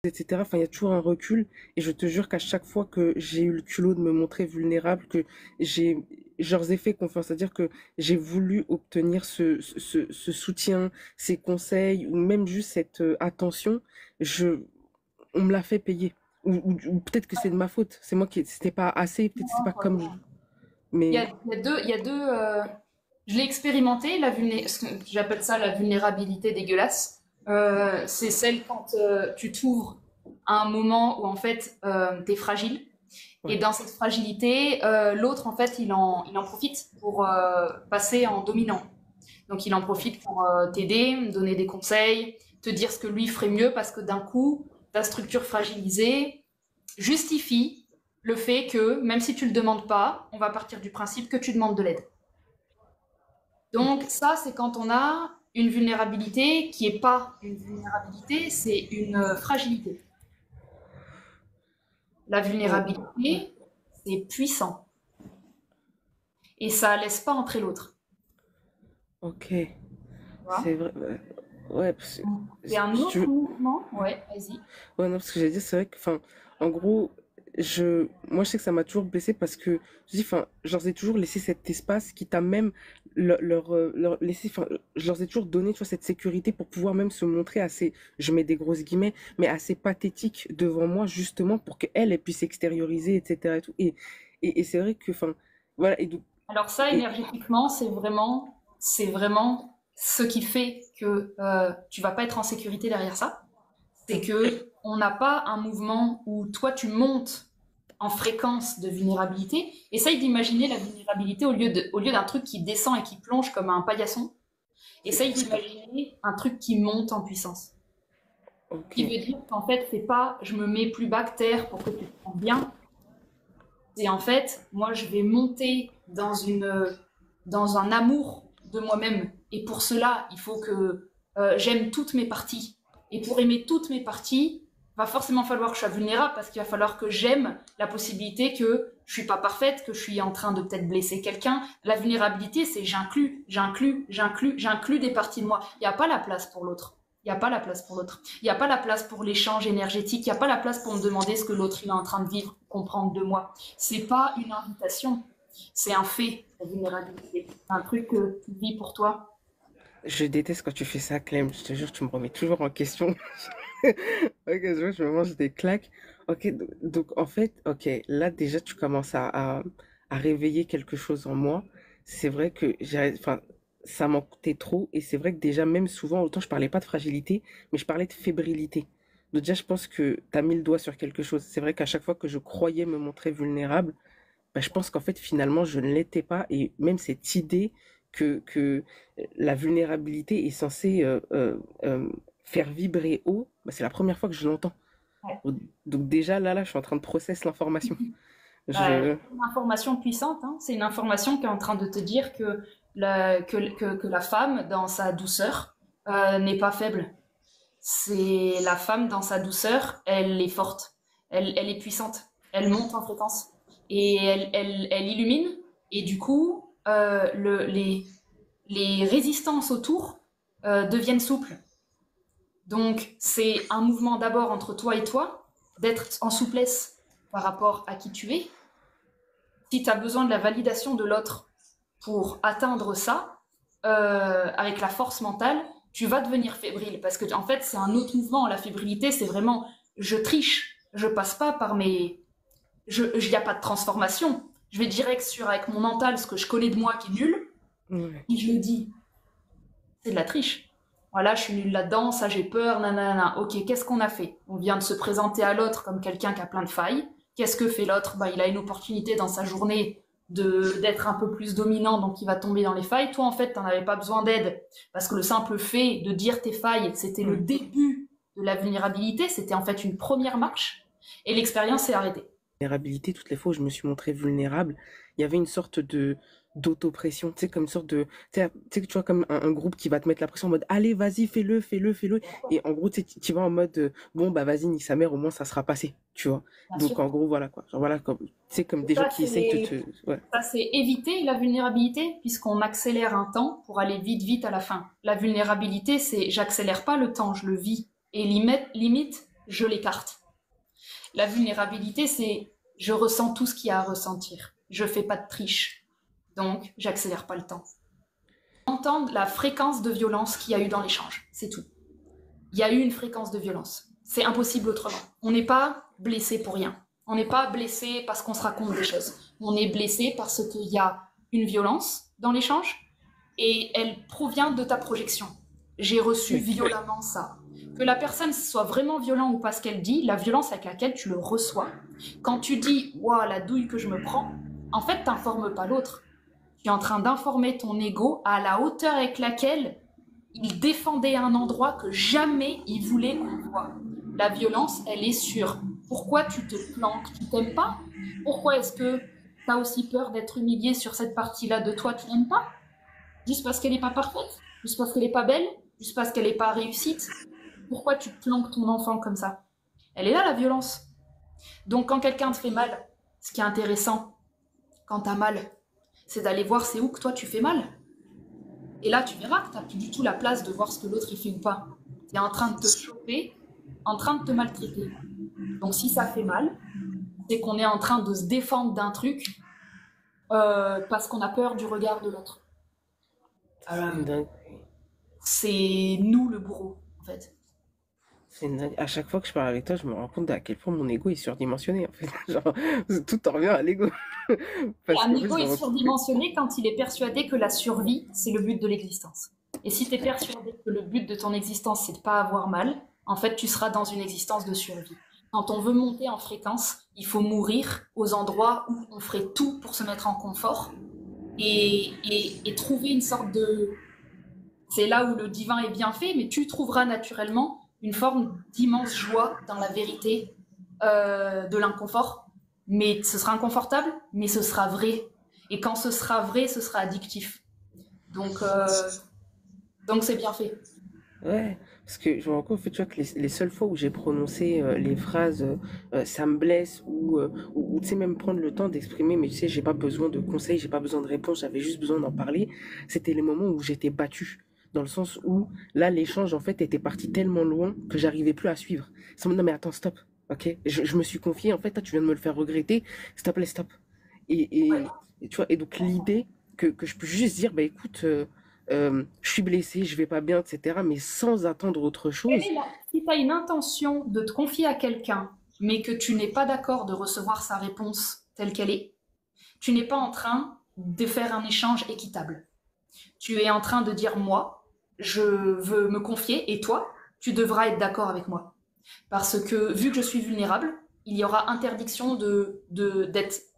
etc. Enfin, il y a toujours un recul. Et je te jure qu'à chaque fois que j'ai eu le culot de me montrer vulnérable, que j'ai, je leur ai fait confiance, c'est-à-dire que j'ai voulu obtenir ce soutien, ces conseils, ou même juste cette attention, je, on me l'a fait payer. Ou peut-être que c'est de ma faute. C'est moi qui, c'était pas assez, peut-être que c'était pas comme je. Mais, Il y a deux je l'ai expérimenté, ce que j'appelle ça la vulnérabilité dégueulasse. C'est celle quand tu t'ouvres à un moment où en fait tu es fragile. Et ouais, dans cette fragilité, l'autre en fait il en profite pour passer en dominant. Donc il en profite pour t'aider, me donner des conseils, te dire ce que lui ferait mieux parce que d'un coup, ta structure fragilisée justifie le fait que même si tu le demandes pas, on va partir du principe que tu demandes de l'aide. Donc ça, c'est quand on a une vulnérabilité qui n'est pas une vulnérabilité, c'est une fragilité. La ouais, ouais. vulnérabilité, c'est puissant et ça laisse pas entrer l'autre. Ok, Tu vois. c'est vrai. Ouais, ouais, C'est un si tu autre veux- mouvement. Ouais, vas-y. ouais, non, parce que j'ai dit, c'est vrai que, enfin, en gros, moi, je sais que ça m'a toujours blessé parce que, je dis, enfin, je leur ai toujours laissé cet espace qui t'a même leur laissé, enfin, je leur ai toujours donné, tu vois, cette sécurité pour pouvoir même se montrer assez, je mets des grosses guillemets, mais assez pathétique devant moi, justement, pour qu'elle, elle puisse extérioriser, etc. et tout. Et c'est vrai que, enfin, voilà, Alors ça, et, énergétiquement, c'est vraiment ce qui fait que tu vas pas être en sécurité derrière ça. C'est que on n'a pas un mouvement où toi tu montes en fréquence de vulnérabilité. Essaye d'imaginer la vulnérabilité au lieu d'un truc qui descend et qui plonge comme un paillasson. Essaye d'imaginer un truc qui monte en puissance. ok, Ce qui veut dire qu'en fait, c'est pas je me mets plus bas que terre pour que tu te sentes bien. C'est en fait, moi, je vais monter dans un amour de moi-même. Et pour cela, il faut que j'aime toutes mes parties. Et pour aimer toutes mes parties, va forcément falloir que je sois vulnérable parce qu'il va falloir que j'aime la possibilité que je suis pas parfaite, que je suis en train de peut-être blesser quelqu'un. La vulnérabilité, c'est j'inclus des parties de moi. Il n'y a pas la place pour l'autre. Il n'y a pas la place pour l'autre. Il n'y a pas la place pour l'échange énergétique. Il n'y a pas la place pour me demander ce que l'autre il est en train de vivre, comprendre de moi. C'est pas une invitation, c'est un fait, la vulnérabilité. Un truc que tu vis pour toi. je déteste quand tu fais ça, Clem, je te jure, tu me remets toujours en question. Ok, je me mange des claques. Ok, donc, en fait, ok, là déjà tu commences à réveiller quelque chose en moi. C'est vrai que enfin, ça m'en coûtait trop et c'est vrai que déjà même souvent, autant je parlais pas de fragilité, mais je parlais de fébrilité. Donc déjà je pense que tu as mis le doigt sur quelque chose. C'est vrai qu'à chaque fois que je croyais me montrer vulnérable, bah, je pense qu'en fait finalement je ne l'étais pas et même cette idée que la vulnérabilité est censée faire vibrer haut, bah, c'est la première fois que je l'entends. Ouais. Donc déjà là, je suis en train de process l'information. C'est Je... une information puissante, hein. C'est une information qui est en train de te dire que que la femme, dans sa douceur, n'est pas faible. C'est la femme, dans sa douceur, elle est forte, elle est puissante, elle monte en fréquence et elle illumine. Et du coup, les résistances autour deviennent souples. Donc, c'est un mouvement d'abord entre toi et toi, d'être en souplesse par rapport à qui tu es. Si tu as besoin de la validation de l'autre pour atteindre ça, avec la force mentale, tu vas devenir fébrile. Parce que, en fait, c'est un autre mouvement. La fébrilité, c'est vraiment je triche, je passe pas par mes. Il n'y a pas de transformation. Je vais direct sur, avec mon mental, ce que je connais de moi qui est nul, Ouais. et je le dis. C'est de la triche. Voilà, je suis nulle là-dedans, ça j'ai peur, nanana. Ok, qu'est-ce qu'on a fait? On vient de se présenter à l'autre comme quelqu'un qui a plein de failles. Qu'est-ce que fait l'autre? Bah, il a une opportunité dans sa journée d'être un peu plus dominant, donc il va tomber dans les failles. Toi, en fait, t'en avais pas besoin d'aide parce que le simple fait de dire tes failles, c'était le Ouais. début de la vulnérabilité. C'était en fait une première marche et l'expérience s'est arrêtée. Vulnérabilité, toutes les fois où je me suis montrée vulnérable, il y avait une sorte de d'autopression, tu sais, comme une sorte de, tu vois, comme un groupe qui va te mettre la pression en mode, allez, vas-y, fais-le, fais-le, fais-le. Et en gros, tu vas en mode, bon, bah, vas-y, nique sa mère, au moins, ça sera passé, tu vois. Bien sûr. Donc, en gros, voilà, quoi. Genre, voilà, comme, tu sais, comme des gens Ça, qui essayent de te, c'est ouais. Ça, c'est éviter la vulnérabilité, puisqu'on accélère un temps pour aller vite, vite à la fin. La vulnérabilité, c'est j'accélère pas le temps, je le vis. Et limite, je l'écarte. La vulnérabilité, c'est je ressens tout ce qu'il y a à ressentir. Je fais pas de triche. Donc, j'accélère pas le temps. Entendre la fréquence de violence qu'il y a eu dans l'échange, c'est tout. Il y a eu une fréquence de violence. C'est impossible autrement. On n'est pas blessé pour rien. On n'est pas blessé parce qu'on se raconte des choses. On est blessé parce qu'il y a une violence dans l'échange et elle provient de ta projection. J'ai reçu violemment ça. Que la personne soit vraiment violente ou pas ce qu'elle dit, la violence avec laquelle tu le reçois. Quand tu dis « Waouh, la douille que je me prends », en fait, tu n'informes pas l'autre. Tu es en train d'informer ton ego à la hauteur avec laquelle il défendait un endroit que jamais il voulait qu'on voit. La violence, elle est sur pourquoi tu te planques, tu t'aimes pas? Pourquoi est-ce que tu as aussi peur d'être humilié sur cette partie-là de toi, tu n'aimes pas? Juste parce qu'elle n'est pas parfaite? Juste parce qu'elle n'est pas belle? Juste parce qu'elle n'est pas réussite? Pourquoi tu planques ton enfant comme ça? Elle est là, la violence. Donc, quand quelqu'un te fait mal, ce qui est intéressant, quand tu as mal, c'est d'aller voir c'est où que toi tu fais mal. Et là, tu verras que tu n'as plus du tout la place de voir ce que l'autre il fait ou pas. Tu es en train de te choper, en train de te maltraiter. Donc, si ça fait mal, c'est qu'on est en train de se défendre d'un truc parce qu'on a peur du regard de l'autre. C'est nous le bourreau, en fait. À chaque fois que je parle avec toi, je me rends compte à quel point mon ego est surdimensionné, en fait. Genre, tout en revient à l'ego. Un ego est surdimensionné quand il est persuadé que la survie, c'est le but de l'existence. Et si tu es persuadé que le but de ton existence, c'est de pas avoir mal, en fait, tu seras dans une existence de survie. Quand on veut monter en fréquence, il faut mourir aux endroits où on ferait tout pour se mettre en confort et trouver une sorte de... C'est là où le divin est bien fait, mais tu trouveras naturellement une forme d'immense joie dans la vérité de l'inconfort. Mais ce sera inconfortable, mais ce sera vrai. Et quand ce sera vrai, ce sera addictif. Donc c'est bien fait. Ouais, parce que je me rends compte, en fait, tu vois, que les seules fois où j'ai prononcé les phrases ça me blesse ou tu sais, même prendre le temps d'exprimer, mais tu sais, j'ai pas besoin de conseils, j'ai pas besoin de réponses, j'avais juste besoin d'en parler, c'était les moments où j'étais battue. Dans le sens où là, l'échange, en fait, était parti tellement loin que j'arrivais plus à suivre. Non, mais attends, stop, ok? Je me suis confié, en fait, là, tu viens de me le faire regretter, s'il te plaît, stop. Ouais. Et tu vois, et donc l'idée que je peux juste dire, bah écoute, je suis blessé, je vais pas bien, etc. Mais sans attendre autre chose. Si tu as une intention de te confier à quelqu'un, mais que tu n'es pas d'accord de recevoir sa réponse telle qu'elle est, tu n'es pas en train de faire un échange équitable. Tu es en train de dire moi, je veux me confier et toi, tu devras être d'accord avec moi. Parce que vu que je suis vulnérable, il y aura interdiction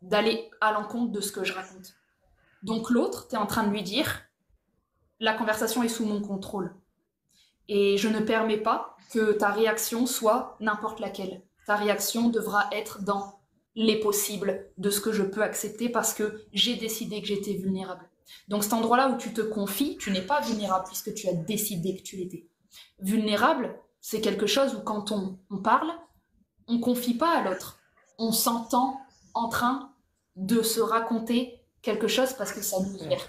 d'aller à l'encontre de ce que je raconte. Donc l'autre, tu es en train de lui dire, la conversation est sous mon contrôle. Et je ne permets pas que ta réaction soit n'importe laquelle. Ta réaction devra être dans les possibles de ce que je peux accepter parce que j'ai décidé que j'étais vulnérable. Donc cet endroit-là où tu te confies, tu n'es pas vulnérable puisque tu as décidé que tu l'étais. Vulnérable, c'est quelque chose où quand on parle, on ne confie pas à l'autre. On s'entend en train de se raconter quelque chose parce que ça nous libère.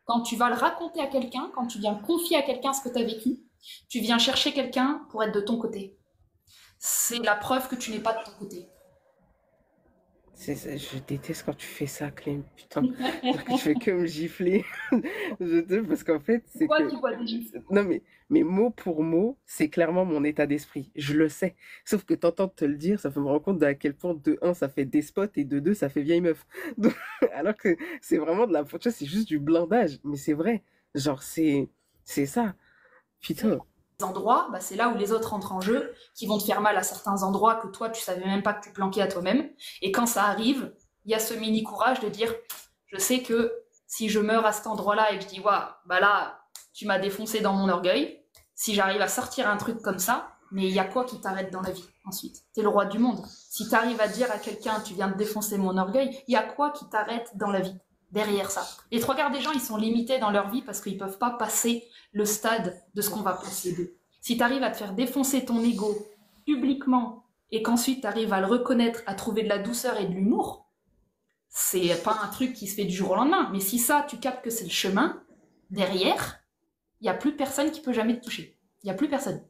Quand tu vas le raconter à quelqu'un, quand tu viens confier à quelqu'un ce que tu as vécu, tu viens chercher quelqu'un pour être de ton côté. C'est la preuve que tu n'es pas de ton côté. Je déteste quand tu fais ça, Clem. Putain, que tu fais que me gifler. Parce qu'en fait, c'est Pourquoi que... tu vois des gifles? Non, mais mot pour mot, c'est clairement mon état d'esprit. Je le sais. Sauf que t'entends te le dire, ça fait me rendre compte à quel point de un, ça fait despote et de deux, ça fait vieille meuf. Donc, alors que c'est vraiment de la... Tu vois, c'est juste du blindage. Mais c'est vrai. Genre, c'est ça. Putain. Endroits, bah, c'est là où les autres entrent en jeu, qui vont te faire mal à certains endroits que toi, tu savais même pas que tu planquais à toi-même. Et quand ça arrive, il y a ce mini courage de dire, je sais que si je meurs à cet endroit-là et que je dis, waouh, bah là, tu m'as défoncé dans mon orgueil, si j'arrive à sortir un truc comme ça, mais il y a quoi qui t'arrête dans la vie ensuite? T'es le roi du monde. Si tu arrives à dire à quelqu'un, tu viens de défoncer mon orgueil, il y a quoi qui t'arrête dans la vie derrière ça? Les trois quarts des gens, ils sont limités dans leur vie parce qu'ils peuvent pas passer le stade de ce qu'on va penser d'eux. Si tu arrives à te faire défoncer ton ego publiquement et qu'ensuite tu arrives à le reconnaître, à trouver de la douceur et de l'humour, c'est pas un truc qui se fait du jour au lendemain. Mais si ça, tu captes que c'est le chemin, derrière, il n'y a plus personne qui peut jamais te toucher. Il n'y a plus personne.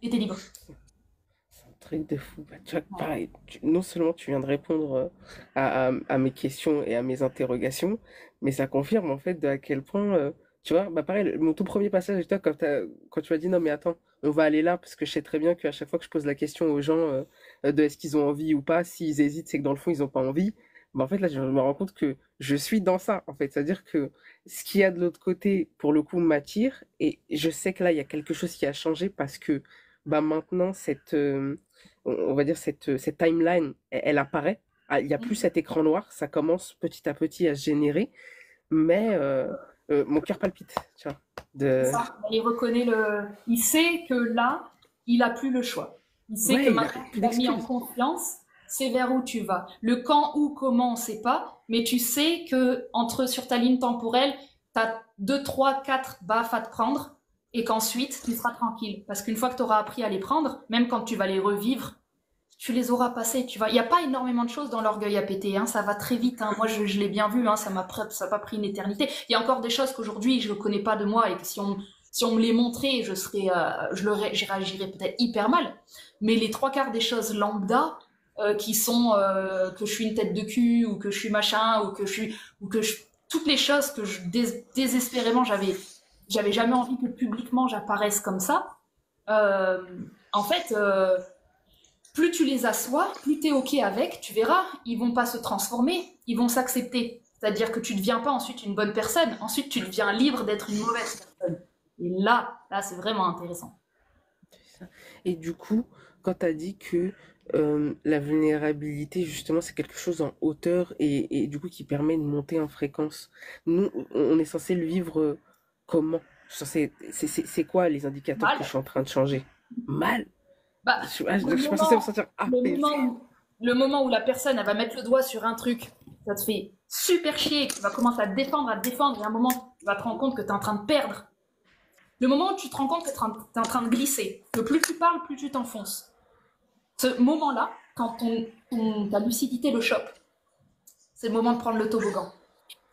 Et t'es libre. Truc de fou. Bah, tu vois, pareil, non seulement tu viens de répondre à mes questions et à mes interrogations, mais ça confirme en fait de à quel point, tu vois, bah pareil, mon tout premier passage avec toi, quand tu m'as dit non mais attends, on va aller là, parce que je sais très bien qu'à chaque fois que je pose la question aux gens de est-ce qu'ils ont envie ou pas, s'ils hésitent, c'est que dans le fond ils ont pas envie. Bah en fait là je me rends compte que je suis dans ça en fait, c'est-à-dire que ce qu'il y a de l'autre côté pour le coup m'attire et je sais que là il y a quelque chose qui a changé parce que bah maintenant on va dire cette timeline, elle apparaît. Ah, il n'y a plus cet écran noir, ça commence petit à petit à se générer, mais mon cœur palpite, tu vois. C'est De... ça. Il reconnaît le. Il sait que là, il a plus le choix. Il sait que Ouais, il n'y a maintenant plus qu'il a mis en d'excuses. confiance, c'est vers où tu vas. Le quand, où, comment, on ne sait pas, mais tu sais que sur ta ligne temporelle, tu as 2, 3, 4 baffes à te prendre et qu'ensuite, tu seras tranquille. Parce qu'une fois que tu auras appris à les prendre, même quand tu vas les revivre, tu les auras passés, tu vois. Il n'y a pas énormément de choses dans l'orgueil à péter, hein, ça va très vite. Hein. Moi, je l'ai bien vu, hein, ça n'a pas pris une éternité. Il y a encore des choses qu'aujourd'hui, je ne connais pas de moi et que si on me les montrait, je réagirais peut-être hyper mal. Mais les trois quarts des choses lambda, qui sont que je suis une tête de cul ou que je suis machin toutes les choses que désespérément j'avais jamais envie que publiquement j'apparaisse comme ça. Euh, en fait, plus tu les assois, plus tu es OK avec, tu verras, ils vont pas se transformer, ils vont s'accepter. C'est-à-dire que tu ne deviens pas ensuite une bonne personne, ensuite tu deviens libre d'être une mauvaise personne. Et là, c'est vraiment intéressant. C'est ça. Et du coup, quand tu as dit que la vulnérabilité, justement, c'est quelque chose en hauteur et du coup qui permet de monter en fréquence, nous, on est censé le vivre comment? C'est quoi les indicateurs que je Mal. suis en train de changer? Mal. Bah, Je suis pas censé me sentir le apaisé. le moment où la personne elle va mettre le doigt sur un truc, ça te fait super chier, tu vas commencer à te défendre, et à un moment, tu vas te rendre compte que tu es en train de perdre. Le moment où tu te rends compte que tu es en train de glisser, que plus tu parles, plus tu t'enfonces. Ce moment-là, quand ta lucidité le chope, c'est le moment de prendre le toboggan.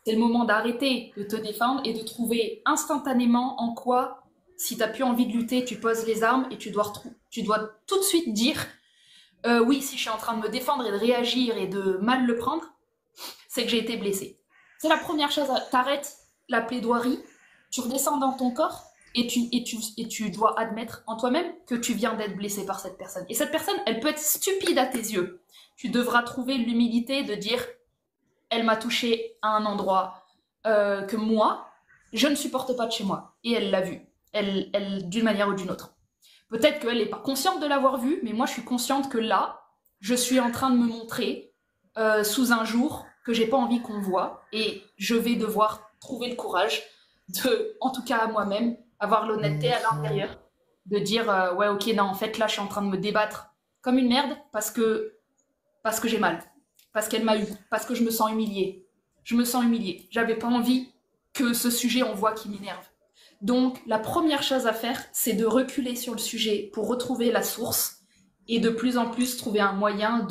C'est le moment d'arrêter de te défendre et de trouver instantanément en quoi, si tu n'as plus envie de lutter, tu poses les armes et tu dois tout de suite dire oui, si je suis en train de me défendre et de réagir et de mal le prendre, c'est que j'ai été blessée. C'est la première chose. T'arrêtes la plaidoirie, tu redescends dans ton corps et tu dois admettre en toi-même que tu viens d'être blessé par cette personne. Et cette personne, elle peut être stupide à tes yeux. Tu devras trouver l'humilité de dire elle m'a touché à un endroit que moi, je ne supporte pas de chez moi. Et elle l'a vu, d'une manière ou d'une autre. Peut-être qu'elle n'est pas consciente de l'avoir vu, mais moi, je suis consciente que là, je suis en train de me montrer sous un jour que j'ai pas envie qu'on voit, et je vais devoir trouver le courage de, en tout cas à moi-même, avoir l'honnêteté à l'intérieur, de dire ouais, ok, non, en fait, là, je suis en train de me débattre comme une merde parce que j'ai mal, parce qu'elle m'a eu, parce que je me sens humiliée. Je me sens humiliée. J'avais pas envie que ce sujet, on voit qui m'énerve. Donc, la première chose à faire, c'est de reculer sur le sujet pour retrouver la source et de plus en plus trouver un moyen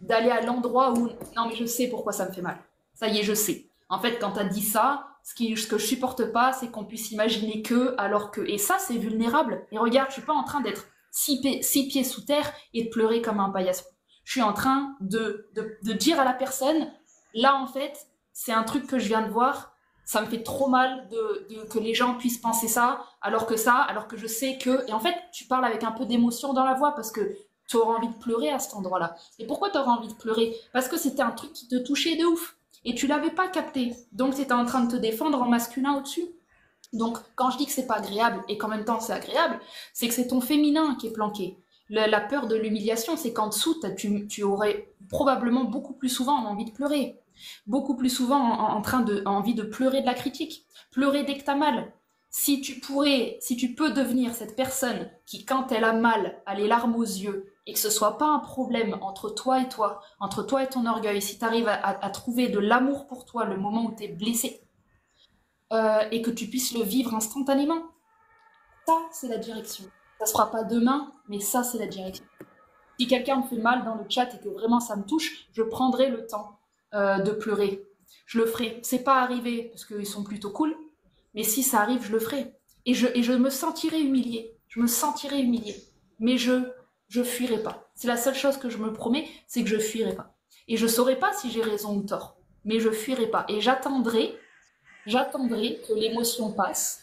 d'aller à l'endroit où non mais je sais pourquoi ça me fait mal. Ça y est, je sais. En fait, quand tu as dit ça, ce que je supporte pas, c'est qu'on puisse imaginer que alors que et ça c'est vulnérable. Et regarde, je suis pas en train d'être six pieds sous terre et de pleurer comme un paillasson. Je suis en train de dire à la personne là en fait, c'est un truc que je viens de voir, ça me fait trop mal que les gens puissent penser alors que je sais que... Et en fait, tu parles avec un peu d'émotion dans la voix parce que tu auras envie de pleurer à cet endroit-là. Et pourquoi tu auras envie de pleurer? Parce que c'était un truc qui te touchait de ouf. Et tu l'avais pas capté. Donc, tu étais en train de te défendre en masculin au-dessus. Donc, quand je dis que c'est pas agréable et qu'en même temps c'est agréable, c'est que c'est ton féminin qui est planqué. La peur de l'humiliation, c'est qu'en dessous, tu aurais probablement beaucoup plus souvent envie de pleurer. Beaucoup plus souvent envie de pleurer de la critique. Pleurer dès que t'as mal. Si tu peux devenir cette personne qui, quand elle a mal, a les larmes aux yeux, et que ce soit pas un problème entre toi, entre toi et ton orgueil, si tu arrives à trouver de l'amour pour toi le moment où tu es blessé, et que tu puisses le vivre instantanément, ça, c'est la direction. Ça se fera pas demain, mais ça, c'est la direction. Si quelqu'un me fait mal dans le chat et que vraiment ça me touche, je prendrai le temps de pleurer. Je le ferai. C'est pas arrivé parce qu'ils sont plutôt cool, mais si ça arrive, je le ferai. Et je me sentirai humiliée. Je me sentirai humiliée. Mais je fuirai pas. C'est la seule chose que je me promets, c'est que je fuirai pas. Et je saurai pas si j'ai raison ou tort, mais je fuirai pas. Et j'attendrai que l'émotion passe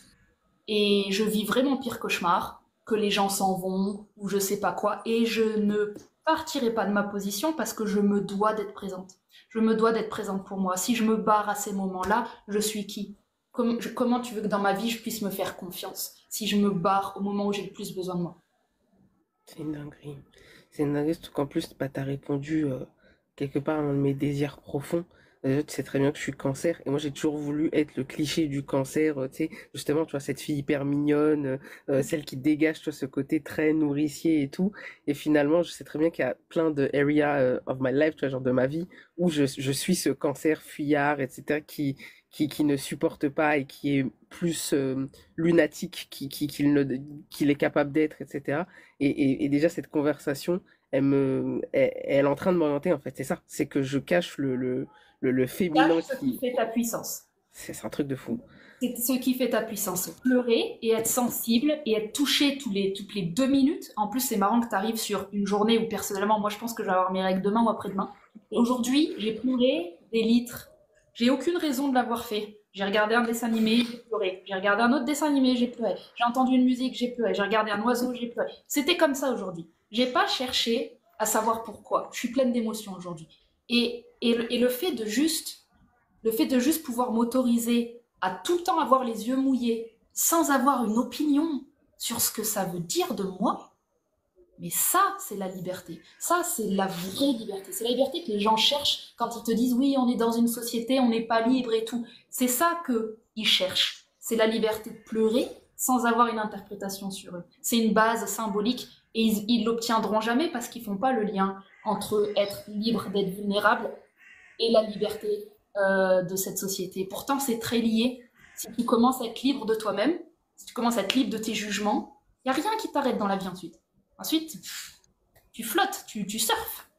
et je vivrai mon pire cauchemar, que les gens s'en vont ou je sais pas quoi, et je ne partirai pas de ma position parce que je me dois d'être présente. Je me dois d'être présente pour moi. Si je me barre à ces moments-là, je suis qui? Comment tu veux que dans ma vie je puisse me faire confiance si je me barre au moment où j'ai le plus besoin de moi? C'est une dinguerie. C'est une dinguerie, surtout qu'en plus, bah, t'as répondu quelque part à un de mes désirs profonds. Déjà, tu sais très bien que je suis cancer, et moi j'ai toujours voulu être le cliché du cancer, tu sais, justement, tu vois, cette fille hyper mignonne, celle qui dégage, tu vois, ce côté très nourricier et tout. Et finalement, je sais très bien qu'il y a plein de areas of my life, tu vois, genre de ma vie, où je suis ce cancer fuyard, etc., qui ne supporte pas et qui est plus lunatique qu'il est capable d'être, etc. Et déjà, cette conversation, elle est en train de m'orienter, en fait. C'est ça. C'est que je cache le féminin Cache ce qui qui. fait ta puissance. C'est un truc de fou. C'est ce qui fait ta puissance. Pleurer et être sensible et être touché toutes les 2 minutes. En plus, c'est marrant que tu arrives sur une journée où personnellement, moi je pense que je vais avoir mes règles demain ou après-demain. Et aujourd'hui, j'ai pleuré des litres. J'ai aucune raison de l'avoir fait. J'ai regardé un dessin animé, j'ai pleuré. J'ai regardé un autre dessin animé, j'ai pleuré. J'ai entendu une musique, j'ai pleuré. J'ai regardé un oiseau, j'ai pleuré. C'était comme ça aujourd'hui. J'ai pas cherché à savoir pourquoi. Je suis pleine d'émotions aujourd'hui. Et le fait de juste pouvoir m'autoriser à tout le temps avoir les yeux mouillés, sans avoir une opinion sur ce que ça veut dire de moi, mais ça, c'est la liberté. Ça, c'est la vraie liberté. C'est la liberté que les gens cherchent quand ils te disent oui, on est dans une société, on n'est pas libre et tout. C'est ça qu'ils cherchent. C'est la liberté de pleurer sans avoir une interprétation sur eux. C'est une base symbolique et ils l'obtiendront jamais parce qu'ils font pas le lien entre être libre d'être vulnérable et la liberté de cette société. Pourtant, c'est très lié. Si tu commences à être libre de toi-même, si tu commences à être libre de tes jugements, il n'y a rien qui t'arrête dans la vie ensuite. Ensuite, tu flottes, tu surfes.